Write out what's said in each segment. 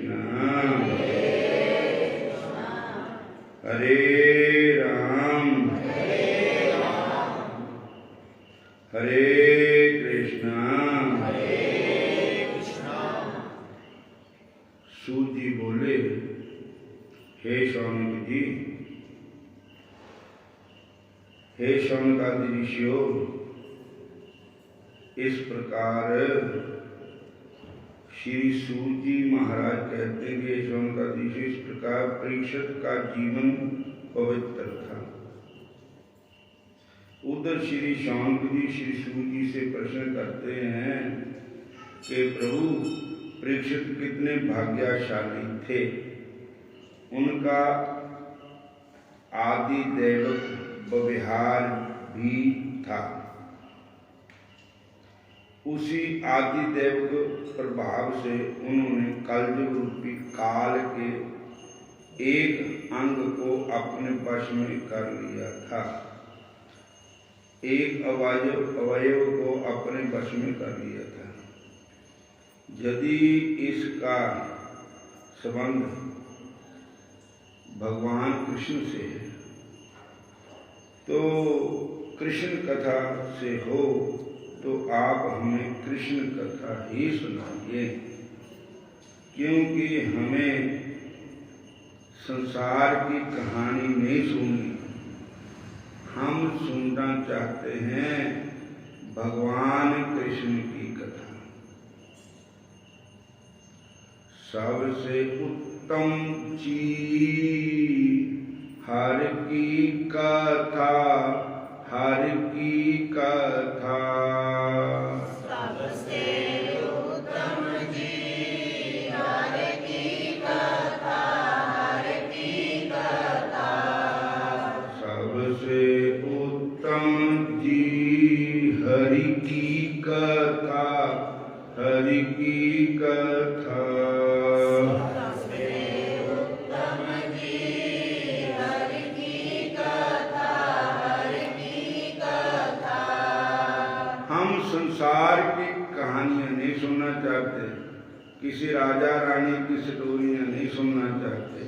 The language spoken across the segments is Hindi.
कृष्ण हरे राम हरे कृष्ण। सूत जी बोले, हे शौनक जी, हे शौनकादि ऋषियों, इस प्रकार श्री सूत जी महाराज कहते हैं कि शौनकादि ऋषि, इस प्रकार परीक्षित का जीवन पवित्र था। उधर श्री शौनक जी श्री सूत जी से प्रश्न करते हैं कि प्रभु, परीक्षित कितने भाग्यशाली थे, उनका आदि दैवत व्यवहार भी था। उसी आदि देव के प्रभाव से उन्होंने कलयुग रूपी काल के एक अंग को अपने वश में कर लिया था, एक अवयव को अपने वश में कर लिया था। यदि इसका संबंध भगवान कृष्ण से है तो कृष्ण कथा से हो तो आप हमें कृष्ण कथा ही सुनाइए, क्योंकि हमें संसार की कहानी नहीं सुननी, हम सुनना चाहते हैं भगवान कृष्ण की कथा। सबसे उत्तम चीज हर की कथा, हर की कथा। सबसे उत्तम चीज हर की कथा, हर की कथा। सबसे उत्तम चीज हरि की कथा, हरि की कथा। संसार की कहानियां नहीं सुनना चाहते, किसी राजा रानी की स्टोरियां नहीं सुनना चाहते,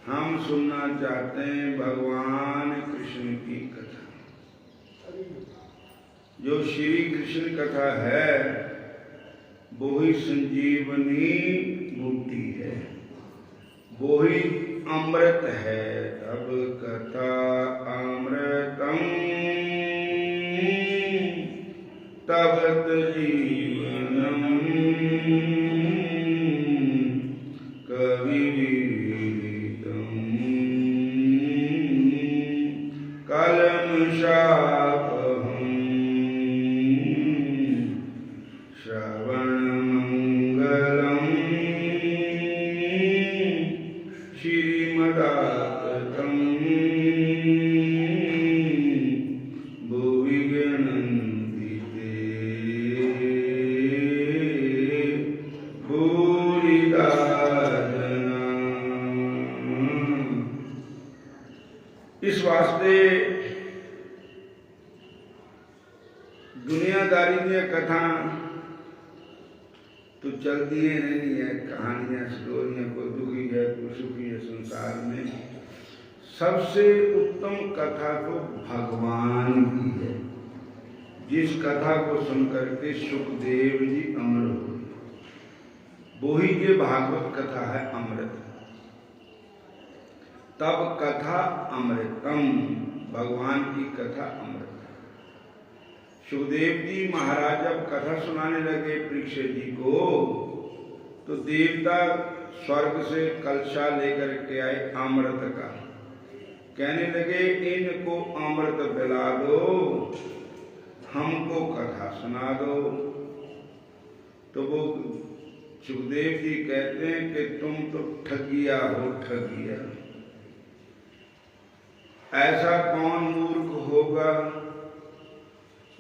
हम सुनना चाहते हैं भगवान कृष्ण की कथा। जो श्री कृष्ण कथा है वो ही संजीवनी बूटी है, वो ही अमृत है। तब कथा अमृतम तबत जीवनम कविदितम कलमशापहम श्रवणमंगलम श्रीमदाततम भुवि गणन्ति भूरिदा जना। इस वास्ते दुनियादारी दी कथा तो चलती है नहीं है, कहानियां स्टोरियां, कोई दुखी है कोई सुखी है। संसार में सबसे उत्तम कथा तो भगवान की है, जिस कथा को सुनकर के सुखदेव जी अमर हुए, वो ही ये भागवत कथा है अमृत। तब कथा अमृतम, भगवान की कथा अमृत। सुखदेव जी महाराज जब कथा सुनाने लगे परीक्षित जी को, तो देवता स्वर्ग से कलशा लेकर के आए अमृत का, कहने लगे इनको अमृत पिला दो, हमको कथा सुना दो। तो वो सुखदेव जी कहते हैं कि तुम तो ठगिया हो, ठगिया। ऐसा कौन मूर्ख होगा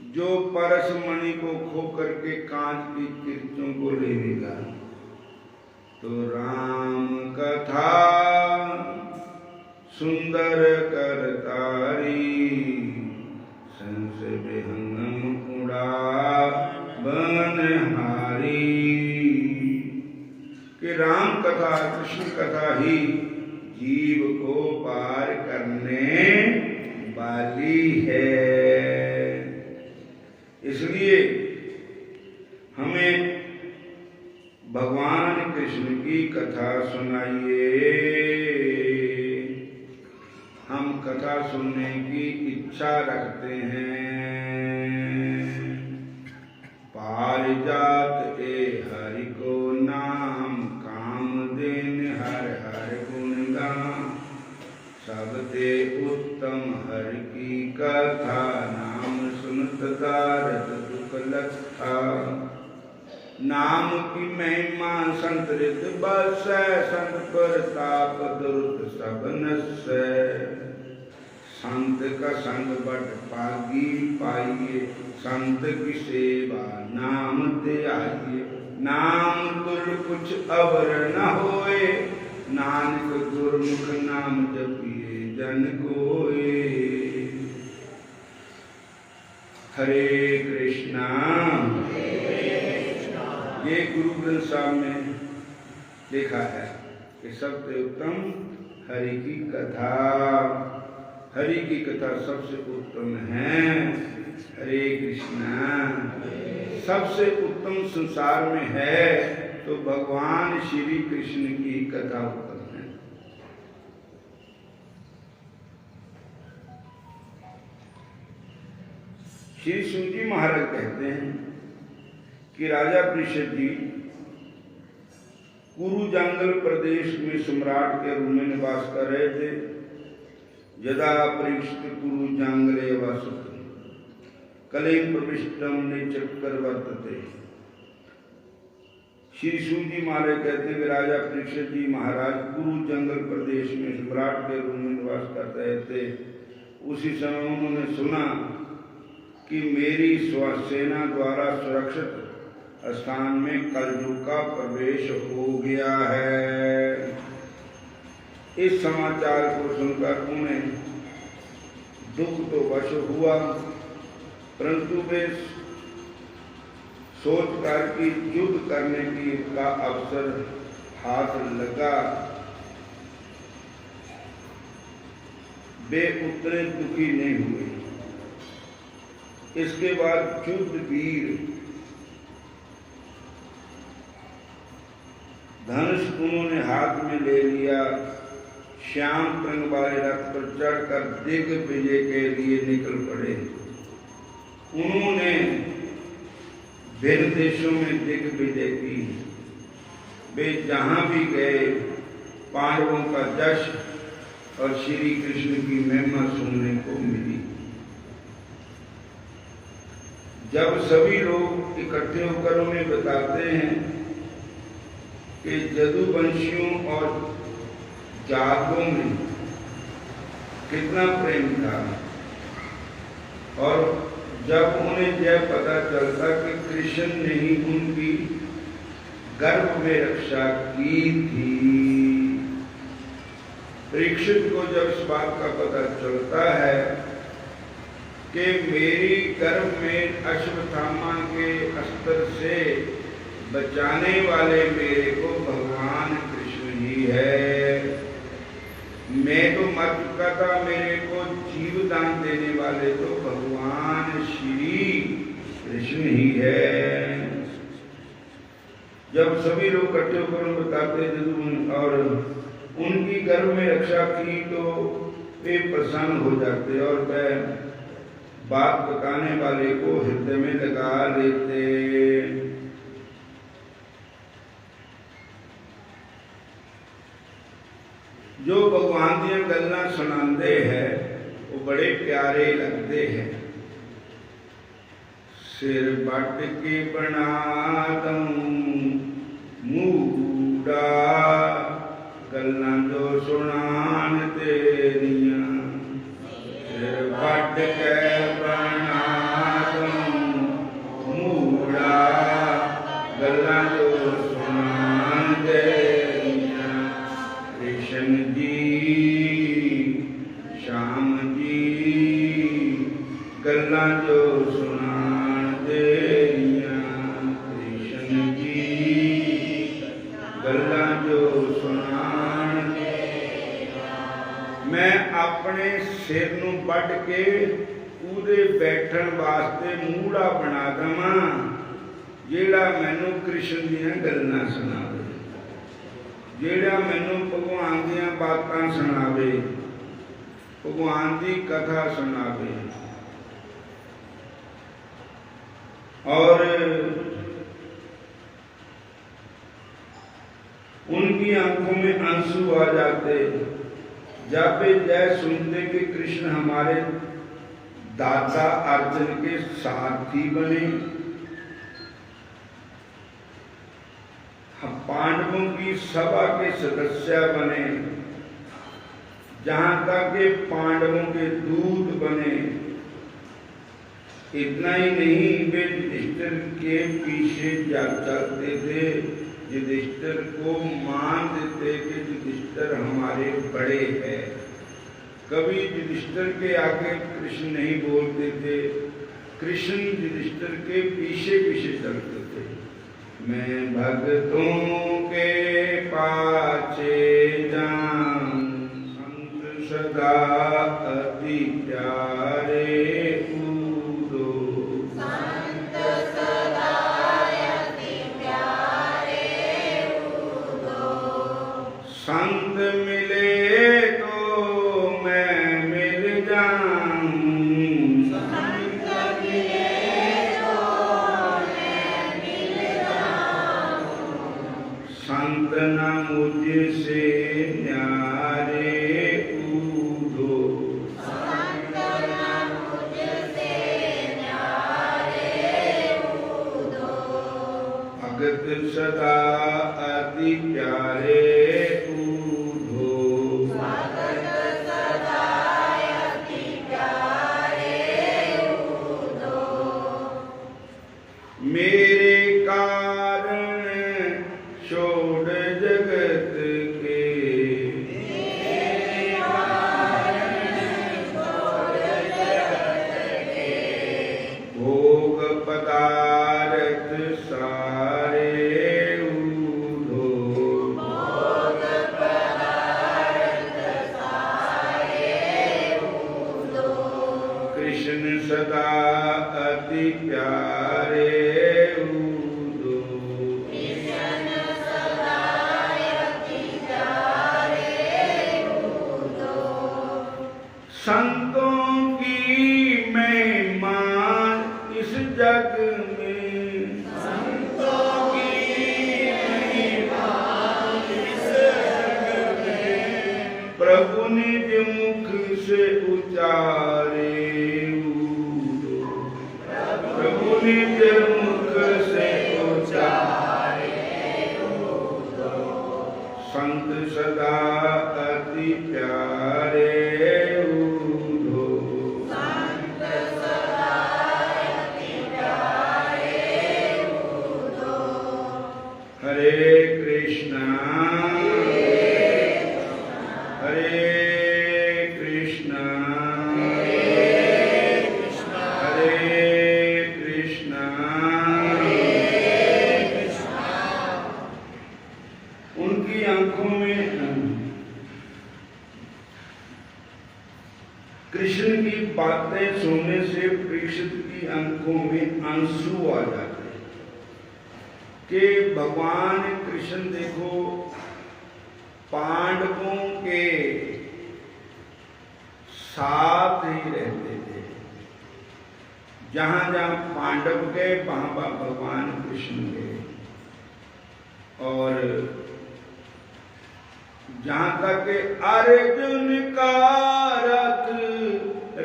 जो परस मणि को खो करके कांच की किरचों को लेगा। तो राम कथा सुंदर करतारी, संस विहंगम उड़ा बनहारी। कि राम कृष्ण कथा ही जीव को पार करने वाली है। इसलिए हमें भगवान कृष्ण की कथा सुनाइए। हम कथा सुनने की इच्छा रखते हैं। पारिजात ए हरि को नाम, कामधेन हर हर गुण गान, सबते उत्तम हरि की कथा, नाम सुनत दारद दुख लक्षा। नाम की महिमा संतरित बसै, संत प्रताप दुर्द सब नसै। संत का संग बट पागी पाइए, संत की सेवा नाम ते आइए। नाम तुल कुछ अवर न होए, नानक गुरमुख नाम जपिए जन कोए। हरे कृष्णा। ये गुरु ग्रंथ साहब में लिखा है कि सबसे उत्तम हरि की कथा। हरि की कथा सबसे उत्तम है। हरे कृष्णा। सबसे उत्तम संसार में है तो भगवान श्री कृष्ण की कथा उत्तम है। श्री सूजी महाराज कहते हैं कि राजा परीक्षित जी कुरु जंगल प्रदेश में सम्राट के रूप में निवास कर रहे थे। यदा परीक्षित कुरु जंगले वसत, कलेम प्रविष्टम निचक्रवर्तते। श्री सूजी महाराज कहते हैं कि राजा परीक्षित जी महाराज कुरु जंगल प्रदेश में सम्राट के रूप में निवास कर रहे थे। उसी समय उन्होंने सुना कि मेरी सेना द्वारा सुरक्षित स्थान में कलयुग का प्रवेश हो गया है। इस समाचार को सुनकर उन्हें दुख तो वश हुआ, परंतु वे सोचकर कि युद्ध करने की का अवसर हाथ लगा, वे उतने दुखी नहीं हुए। इसके बाद युद्ध वीर धनुष उन्होंने हाथ में ले लिया। श्याम रंग वाले रथ पर चढ़कर दिग्विजय के लिए निकल पड़े। उन्होंने भिन्न देशों में दिग्विजय की। वे जहां भी गए पांडवों का जश और श्री कृष्ण की महिमा सुनने को मिली। जब सभी लोग इकट्ठे होकर उन्हें बताते हैं कि जदुवंशियों और जातों में कितना प्रेम था, और जब उन्हें यह पता चलता कि कृष्ण ने ही उनकी गर्भ में रक्षा की थी, परीक्षित को जब इस बात का पता चलता है कि मेरी गर्भ में अश्वत्थामा के अस्त्र से बचाने वाले मेरे को भगवान कृष्ण ही है। मैं तो मर चुका था, मेरे को जीवदान देने वाले तो भगवान श्री कृष्ण ही है। जब सभी लोग इकट्ठे होकर बताते और उनकी गर्भ में रक्षा की तो वे प्रसन्न हो जाते और वह बात बताने वाले को हृदय में लगा लेते। जो भगवान दी गल्लां सुनाते हैं वो बड़े प्यारे लगते हैं। सिर बट के बना दूं मूड़ा, गल्लां जो सुनान तेरियां। सिर बट के बना दूं मूड़ा, गल्लां जो सुनान तेरियां। कृष्ण जी श्याम जी गल्लां जो सुनान तेरियां। कृष्ण जी मैं अपने सिर नूं वढ के उहदे बैठण वास्ते मूड़ा बना देवां जिहड़ा मैनूं कृष्ण दीयां गल्लां सुणावे, जिहड़ा मैनूं भगवान दीयां बातां सुणावे, भगवान की कथा सुनावे। और उनकी आंखों में आंसू आ जाते जब वे जय सुनते कि कृष्ण हमारे दाता अर्जुन के सारथी बने, पांडवों की सभा के सदस्य बने, जहां तक के पांडवों के दूत बने। इतना ही नहीं, वे युधिष्ठिर के पीछे चलते थे, युधिष्ठिर को मान देते कि युधिष्ठिर हमारे बड़े हैं। कभी युधिष्ठिर के आगे कृष्ण नहीं बोलते थे, कृष्ण युधिष्ठिर के पीछे पीछे चलते थे। मैं भक्तों के पाछे जाऊं, संत सदा अति प्यारे कूदो, संत सदा अति प्यारे कूदो। संत मिले तो मैं मिल जाऊं, संत मिले तो मैं मिल जाऊं। संत न मुझसे न्यारे कूदो, संत न मुझसे न्यारे कूदो। भगत सदा अति प्यारे कूदो। भगत सदा अति प्यारे कूदो। मेरे कारण छोड़ जगत के, मेरे कारण छोड़ जगत के। भोग पदार्थ सारे ऊधो, भोग पदार्थ सारे कूदो। कृष्ण सदा अति प्यारे ऊधो। कृष्ण सदा अति प्यारे कूदो। संतों की महिमा इस जग में, संतों की महिमा इस जग में। प्रभु निज मुख से उचारे ऊधो, प्रभु निज मुख से उचारे ऊधो। संत सदा अति प्यारे ऊधो। संत सदा अति प्यारे कूदो। हरे कृष्णा हरे कृष्णा हरे कृष्णा। उनकी आंखों में कृष्ण की बातें सुनने से परीक्षित की आंखों में आंसू आ जाते कि भगवान कृष्ण देखो पांडवों के साथ ही रहते थे, जहां जहां पांडव गए वहां वहां भगवान कृष्ण गए। और जहां तक अर्जुन का रथ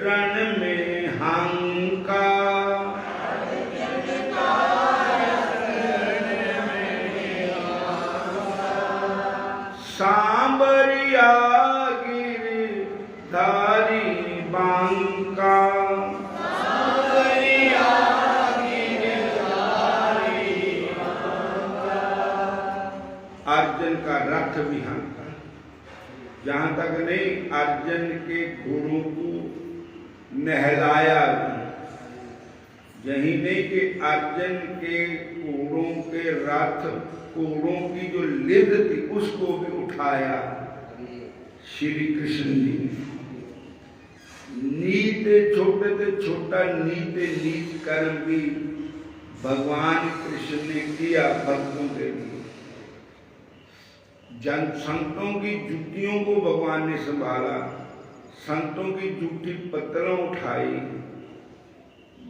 रण में हंका, सांबरिया गिर धारी बांका, अर्जुन का रथ भी हंका। जहां तक नहीं, अर्जुन के घोड़ों को नहलाया भी। यही नहीं कि अर्जुन के घोड़ों के रथ, घोड़ों की जो लिद थी उसको भी उठाया, श्री कृष्ण जी ने नीत छोटे से छोटा नीत कर्म भी भगवान कृष्ण ने किया भक्तों के लिए। जन संतों की जुतियों को भगवान ने संभाला, संतों की जूठी पत्तलों उठाई।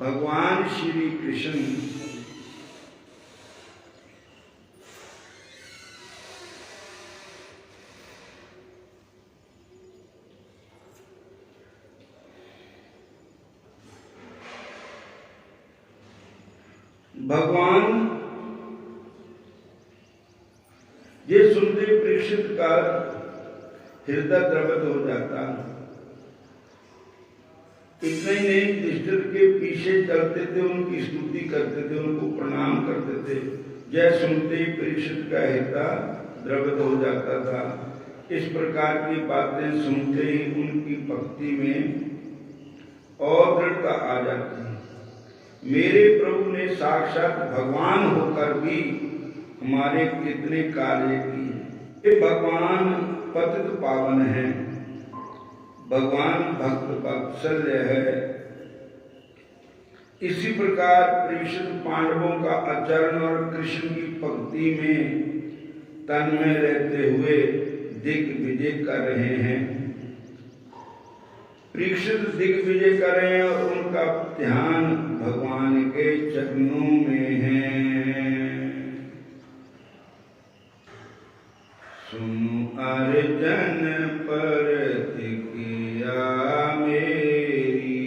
भगवान श्री कृष्ण ये सुनते परीक्षित का हृदय द्रवित हो जाता। इतना ही नहीं, युधिष्ठिर के पीछे चलते थे, उनकी स्तुति करते थे, उनको प्रणाम करते थे। यह सुनते ही परीक्षित का हृदय द्रवित हो जाता था। इस प्रकार की बातें सुनते ही उनकी भक्ति में और दृढ़ता आ जाती। मेरे प्रभु ने साक्षात भगवान होकर भी हमारे कितने कार्य किए। ये भगवान पतित पावन है, भगवान भक्त वात्सल्य है। इसी प्रकार परीक्षित पांडवों का आचरण और कृष्ण की भक्ति में तन्मय रहते हुए दिग्विजय कर रहे हैं। परीक्षित दिग्विजय कर रहे हैं और उनका ध्यान भगवान के चरणों में है। सुनो अर्जुन प्रतिक्रिया मेरी,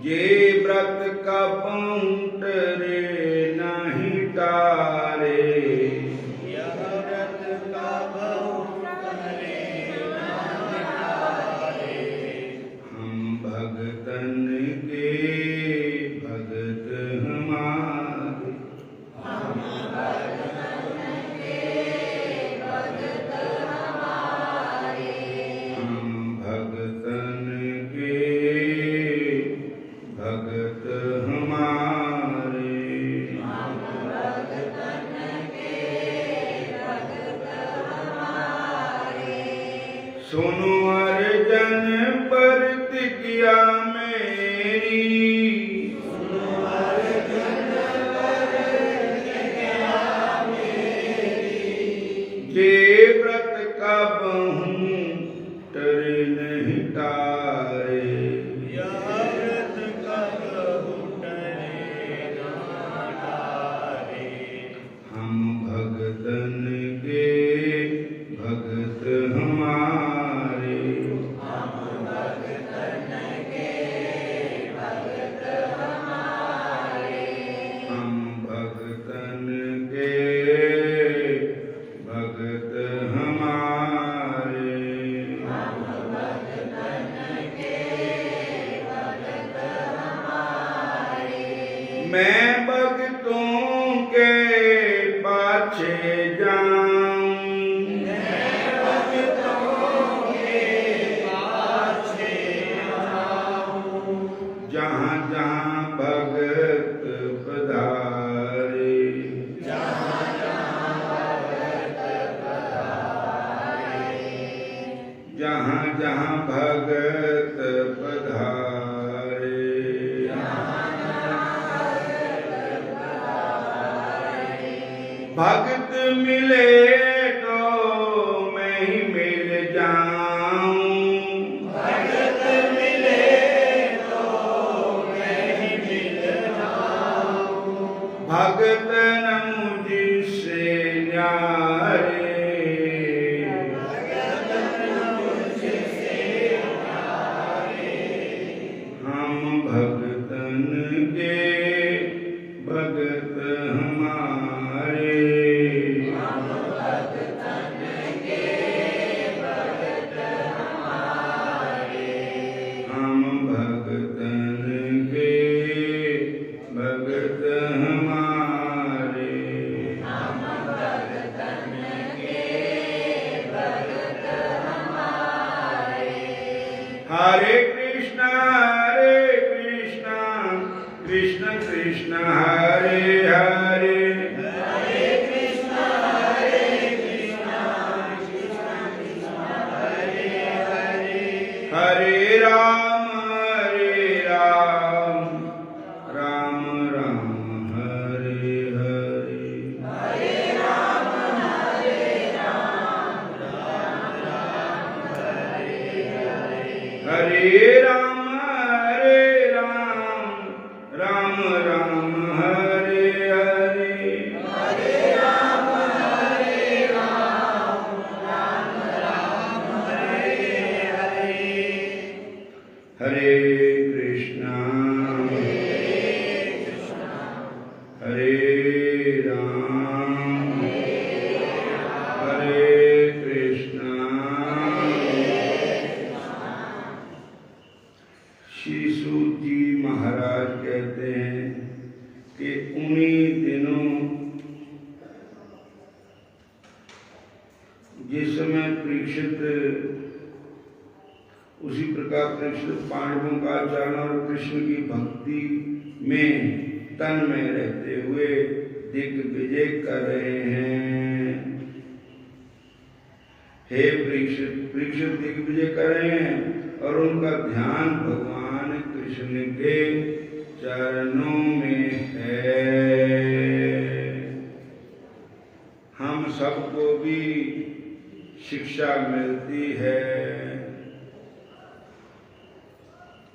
जे व्रत का पंट रे नहीं तारे, यह व्रत का पंट रे नहीं तारे। हम भगतन के भगत हमारे, हम भगतन के भगत हमारे, हम भगतन के भगत हमारे, हम भगतन के भगत हमारे। सुनो अर्जुन प्रतिज्ञा मेरी, सुनो अर्जुन प्रतिज्ञा मेरी, जे व्रत का पंट रे नहीं तारे, हम भगतन के भगत हमारे, हम भगतन के भगत हमारे, हम भगतन के भगत हमारे, हम भगतन के भगत हमारे। मैं भक्तों के पाछे जाऊं, मैं भक्तों के पाछे जाऊं, जहाँ जहाँ भगत पधारे, जहाँ जहाँ भगत पधारे, जहाँ जहाँ भगत पधारे, भक्त मिले तो मैं ही मिल जाऊं, भक्त मिले तो मैं ही मिल जाऊं, भक्त न मुझसे न्यारे, भक्त न मुझसे न्यारे। हम भक्तन के भगत हमारे, हम भक्तन के भगत हमारे, हम भक्तन के भगत हमारे, हम भक्तन के भगत हमारे। हरे कृष्णा जी महाराज कहते हैं कि उन्हीं दिनों जिस समय परीक्षित, उसी प्रकार परीक्षित पांडवों का आचरण और कृष्ण की भक्ति में तन में रहते हुए दिग्विजय कर रहे हैं। हे परीक्षित दिग्विजय कर रहे हैं और उनका ध्यान भगवान कृष्ण के चरणों में है। हम सबको भी शिक्षा मिलती है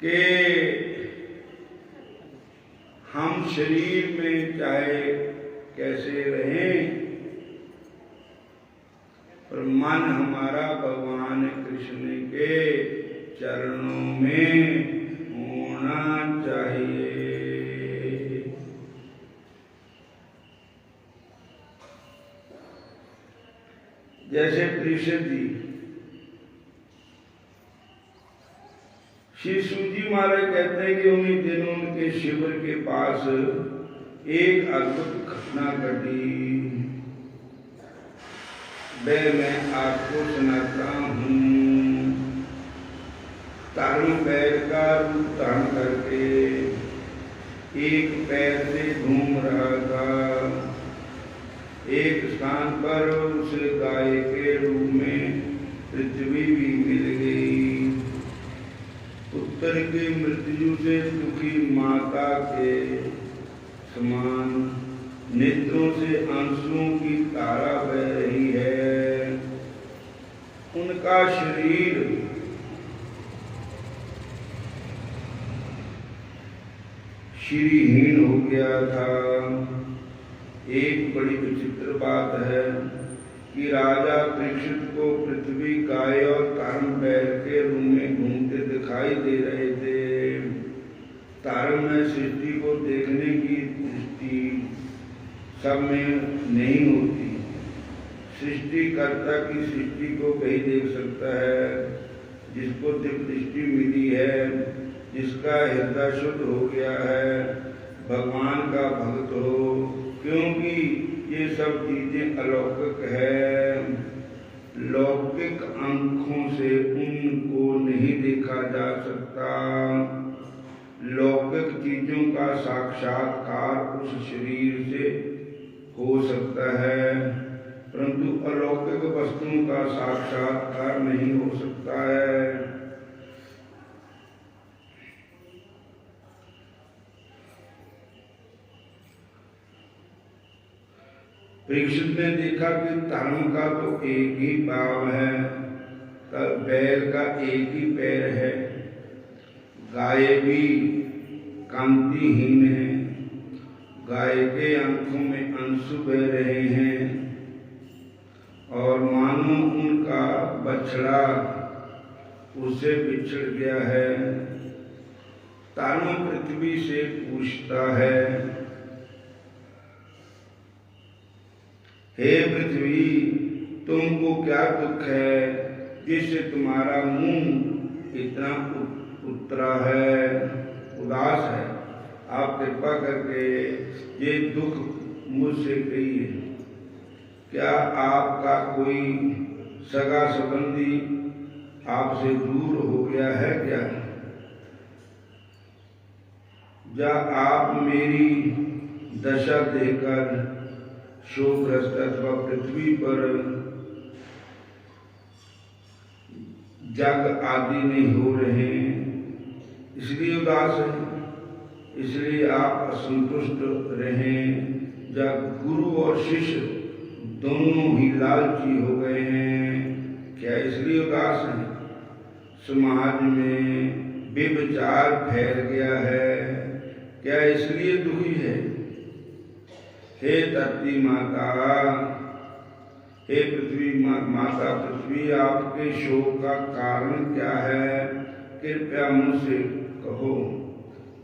कि हम शरीर में चाहे कैसे रहें, पर मन हमारा भगवान कृष्ण के चरणों में होना चाहिए। जैसे परीक्षित जी, श्री सूजी महाराज कहते हैं कि उन्हीं दिनों उनके शिविर के पास एक अद्भुत घटना घटी। वह मैं आपको सुनाता हूँ। तारू पैर का रूप धारण करके एक पैर से घूम रहा था। एक स्थान पर उसे गाय के रूप में पृथ्वी भी मिल गई। पुत्र की मृत्यु से दुखी माता के समान नेत्रों से आंसुओं की धारा बह रही है। उनका शरीर श्रीहीन हो गया था। एक बड़ी विचित्र बात है कि राजा परीक्षित को पृथ्वी गाय और तारम बैल के रूप में घूमते दिखाई दे रहे थे। तारम में सृष्टि को देखने की दृष्टि सब में नहीं होती। सृष्टिकर्ता की सृष्टि को वही देख सकता है जिसको दिव्य दृष्टि मिली है, जिसका हृदय शुद्ध हो गया है, भगवान का भक्त हो। क्योंकि ये सब चीजें अलौकिक है, लौकिक आंखों से उनको नहीं देखा जा सकता। लौकिक चीजों का साक्षात्कार उस शरीर से हो सकता है, परंतु अलौकिक वस्तुओं का साक्षात्कार नहीं हो सकता है। परीक्षित ने देखा कि तारों का तो एक ही पाँव है, बैल का एक ही पैर है, गाय भी कांतिहीन है, गाय के आंखों में आंसू बह रहे हैं और मानो उनका बछड़ा उससे बिछड़ गया है। तारों पृथ्वी से पूछता है, हे पृथ्वी, तुमको क्या दुख है जिससे तुम्हारा मुंह इतना उतरा है, उदास है? आप कृपा करके ये दुख मुझसे कहिए। क्या आपका कोई सगा संबंधी आपसे दूर हो गया है क्या? या आप मेरी दशा देखकर शोकग्रस्त अथवा पृथ्वी पर जग आदि नहीं हो रहे हैं, इसलिए उदास है, इसलिए आप असंतुष्ट रहें। जब गुरु और शिष्य दोनों ही लालची हो गए हैं, क्या इसलिए उदास हैं? समाज में व्यभिचार फैल गया है, क्या इसलिए दुखी है? हे धरती माता, हे पृथ्वी माता पृथ्वी, आपके शोक का कारण क्या है? कृपया मुझसे कहो।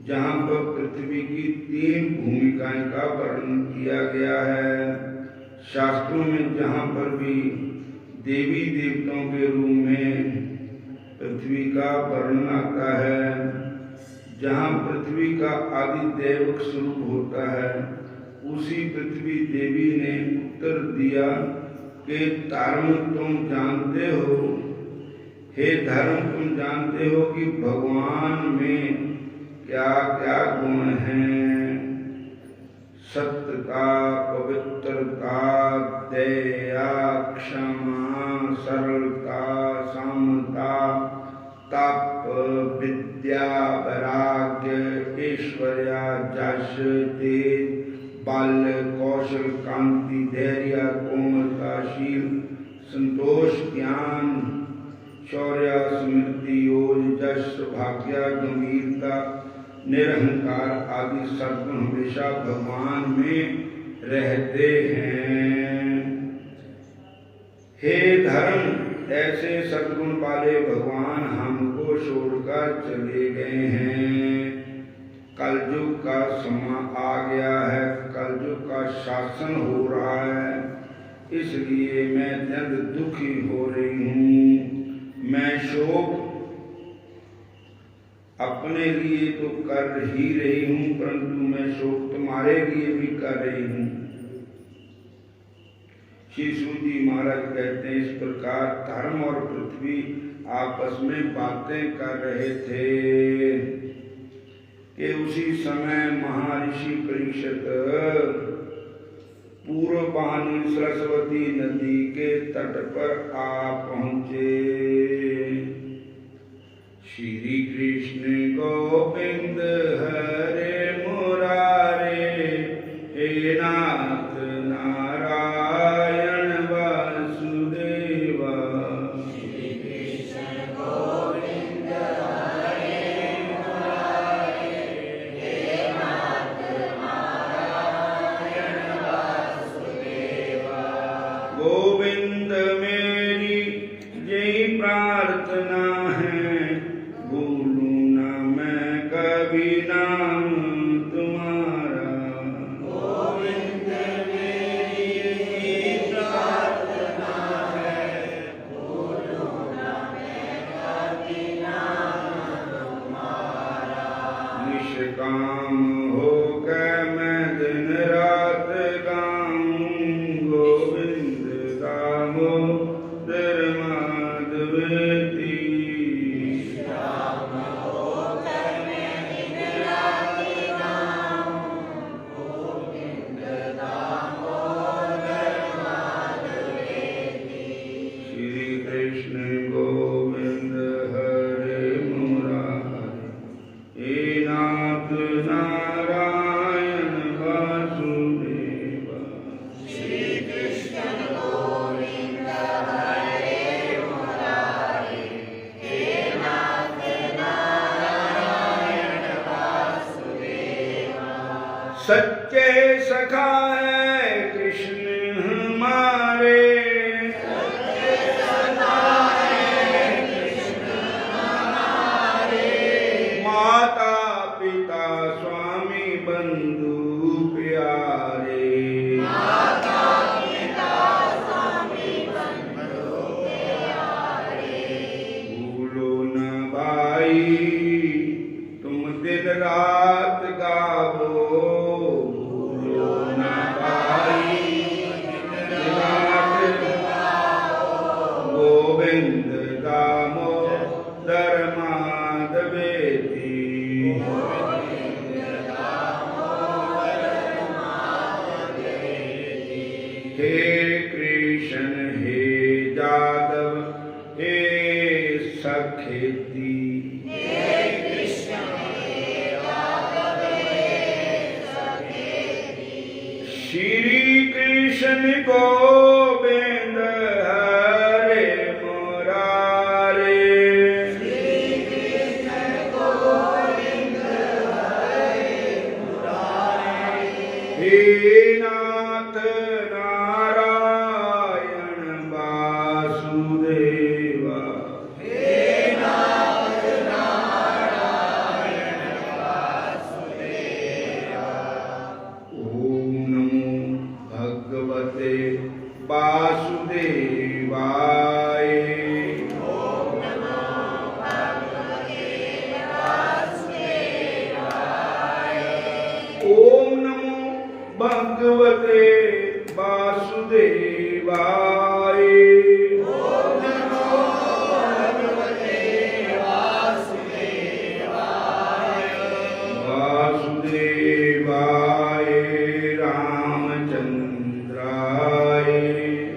जहाँ पर पृथ्वी की 3 भूमिकाएं का वर्णन किया गया है शास्त्रों में, जहाँ पर भी देवी देवताओं के रूप में पृथ्वी का वर्णन आता है, जहाँ पृथ्वी का आदि दैवक स्वरूप होता है, उसी पृथ्वी देवी ने उत्तर दिया कि धर्म तुम जानते हो, हे धर्म तुम जानते हो कि भगवान में क्या क्या गुण हैं। सत्यता, पवित्रता, दया, क्षमा, सरलता, समता, तप, विद्या, वैराग्य, ऐश्वर्य, यश, तेज, बल, कौशल, कांति, धैर्य, कोमलता, शील, संतोष, ज्ञान, शौर्य, स्मृति, ओज, यश, भाग्य, गंभीरता, निरहंकार आदि सद्गुण हमेशा भगवान में रहते हैं। हे धर्म, ऐसे सद्गुण वाले भगवान हमको छोड़कर चले गए हैं। कलयुग का समय आ गया है, कलयुग का शासन हो रहा है, इसलिए मैं अत्यंत दुखी हो रही हूँ। मैं शोक अपने लिए तो कर ही रही हूँ, परंतु मैं शोक तुम्हारे लिए भी कर रही हूँ। श्री सूजी महाराज कहते हैं, इस प्रकार धर्म और पृथ्वी आपस में बातें कर रहे थे कि उसी समय महर्षि परीक्षित पूर्ववाहिनी सरस्वती नदी के तट पर आ पहुंचे। श्री कृष्ण गोविंद हरे मुरारे, हे नाथ नारायण वासुदेवा। श्री कृष्ण गोविंद हरे मुरारे, हे नाथ नारायण वासुदेवा। गोविंद मेरी यही प्रार्थना है, नाम तुम्हारा। गोविंद मेरी यही प्रार्थना है, भूलूं न मैं कभी नाम तुम्हारा। निष्काम होकर मैं दिन रात गाऊं, गोविंद दामोदर माधवेति। सच्चे सखा है कृष्ण हमारे, सच्चे सखा है कृष्ण हमारे। माता पिता स्वामी बंधु प्यारे, माता पिता स्वामी बंधु प्यारे। भूलो न भाई तुम दिन रात गावो, गोविंद दामोदर माधवेति। हे कृष्ण हे जादव हे सखेती। श्री कृष्ण गोविंद हरे मुरारे, श्री कृष्ण गोविंद हरे मुरारे। हे नाथ नारायण वासुदेवा। हे नाथ नारायण वासुदेवा। ओम नमो भगवते वासुदेवाय। ओम नमो भगवते वासुदेवाय। भगवते वासुदेवाय। ओम नमो भगवते वासुदेवाय। वासुदेवाय रामचंद्राय।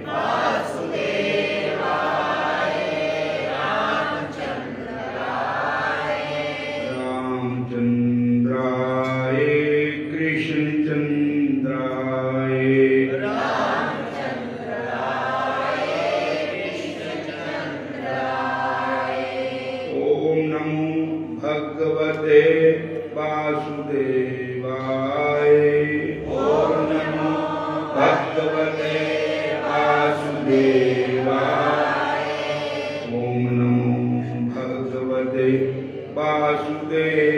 वासुदेवाय रामचंद्राय। रामचंद्राय कृष्णचंद्राय। रामचंद्राय कृष्णचंद्राय। ओम नमो भगवते वासुदेवाय। ओम नमो भगवते वासुदेवाय। ओम नमो भगवते वासुदेवाय।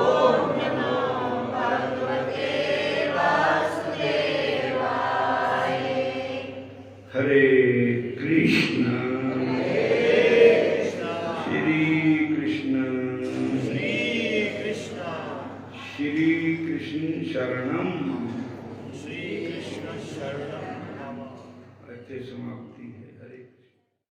ओम नमो भगवते वासुदेवाय। हरे कृष्ण श्री कृष्ण श्री कृष्ण शरणम मम। श्री कृष्ण शरणम मम। अच्छे समाप्ति है।